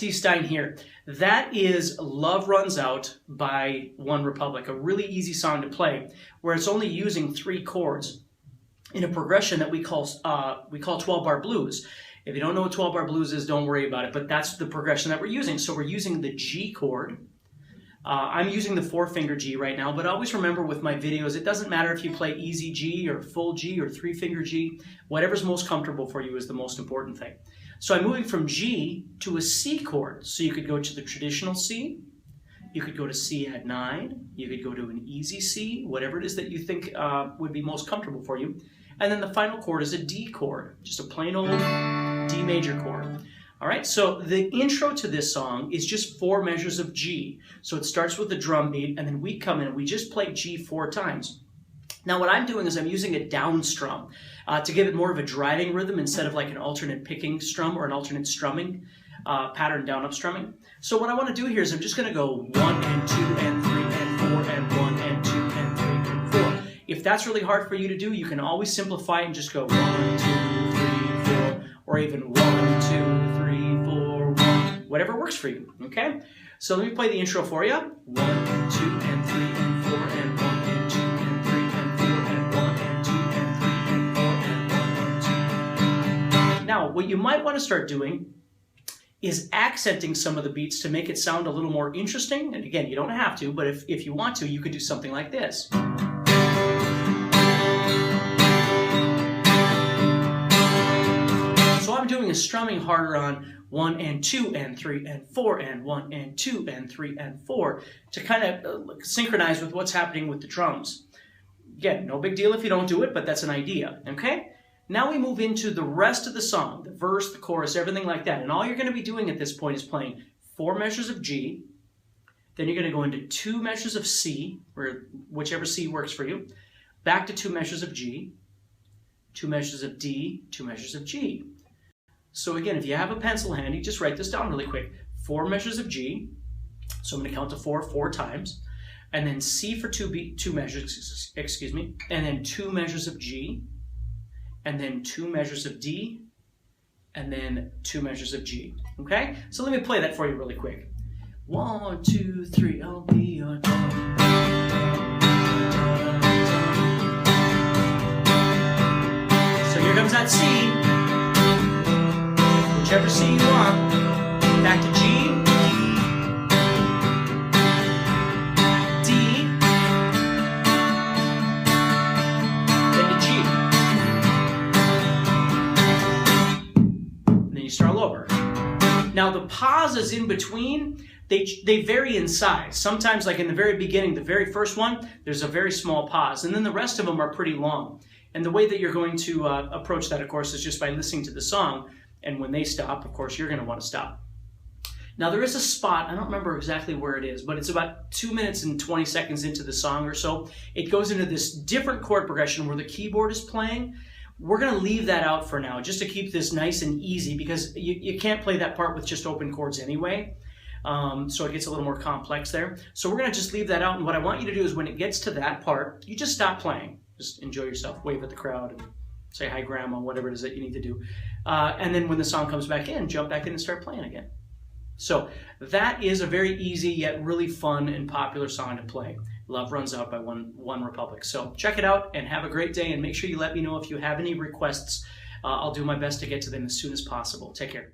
Steve Stine here. That is Love Runs Out by OneRepublic, a really easy song to play where it's only using 3 chords in a progression that we call 12-bar blues. If you don't know what 12-bar blues is, don't worry about it, but that's the progression that we're using. So we're using the G chord. I'm using the 4-finger G right now, but always remember with my videos, it doesn't matter if you play easy G or full G or 3-finger G. Whatever's most comfortable for you is the most important thing. So I'm moving from G to a C chord. So you could go to the traditional C, you could go to C add 9, you could go to an easy C, whatever it is that you think would be most comfortable for you. And then the final chord is a D chord, just a plain old D major chord. All right, so the intro to this song is just 4 measures of G. So it starts with the drum beat, and then we come in and we just play G 4 times. Now what I'm doing is I'm using a down strum to give it more of a driving rhythm instead of like an alternate picking strum or an alternate strumming pattern down up strumming. So what I want to do here is I'm just going to go 1 and 2 and 3 and 4 and 1 and 2 and 3 and 4. If that's really hard for you to do, you can always simplify it and just go 1, 2, 3, 4, or even 1, 2, 3, 4, 1, whatever works for you, okay? So let me play the intro for you. 1, 2, and 3, and 4, and 1, and 2, and 3, and 4, and 1, and 2, and 3, and 4, and 1, and 2. Now, what you might want to start doing is accenting some of the beats to make it sound a little more interesting. And again, you don't have to, but if you want to, you could do something like this. So I'm doing a strumming harder on 1 and 2 and 3 and 4 and 1 and 2 and 3 and 4 to kind of synchronize with what's happening with the drums. Again, no big deal if you don't do it, but that's an idea, okay? Now we move into the rest of the song, the verse, the chorus, everything like that. And all you're going to be doing at this point is playing 4 measures of G, then you're going to go into 2 measures of C, or whichever C works for you, back to 2 measures of G, 2 measures of D, 2 measures of G. So again, if you have a pencil handy, just write this down really quick. 4 measures of G, so I'm going to count to 4 times, and then C for 2 measures, excuse me, and then 2 measures of G, and then 2 measures of D, and then 2 measures of G, okay? So let me play that for you really quick. 1, 2, 3, I'll be your dog. So here comes that C. Whichever C you want, back to G, D, then to G. And then you start all over. Now the pauses in between, they vary in size. Sometimes like in the very beginning, the very first one, there's a very small pause, and then the rest of them are pretty long. And the way that you're going to approach that, of course, is just by listening to the song. And when they stop, of course, you're going to want to stop. Now, there is a spot, I don't remember exactly where it is, but it's about 2 minutes and 20 seconds into the song or so. It goes into this different chord progression where the keyboard is playing. We're going to leave that out for now, just to keep this nice and easy, because you can't play that part with just open chords anyway. So it gets a little more complex there. So we're going to just leave that out, and what I want you to do is when it gets to that part, you just stop playing. Just enjoy yourself, wave at the crowd, and say hi grandma, whatever it is that you need to do. And then when the song comes back in, jump back in and start playing again. So that is a very easy yet really fun and popular song to play. Love Runs Out by OneRepublic. So check it out and have a great day, and make sure you let me know if you have any requests. I'll do my best to get to them as soon as possible. Take care.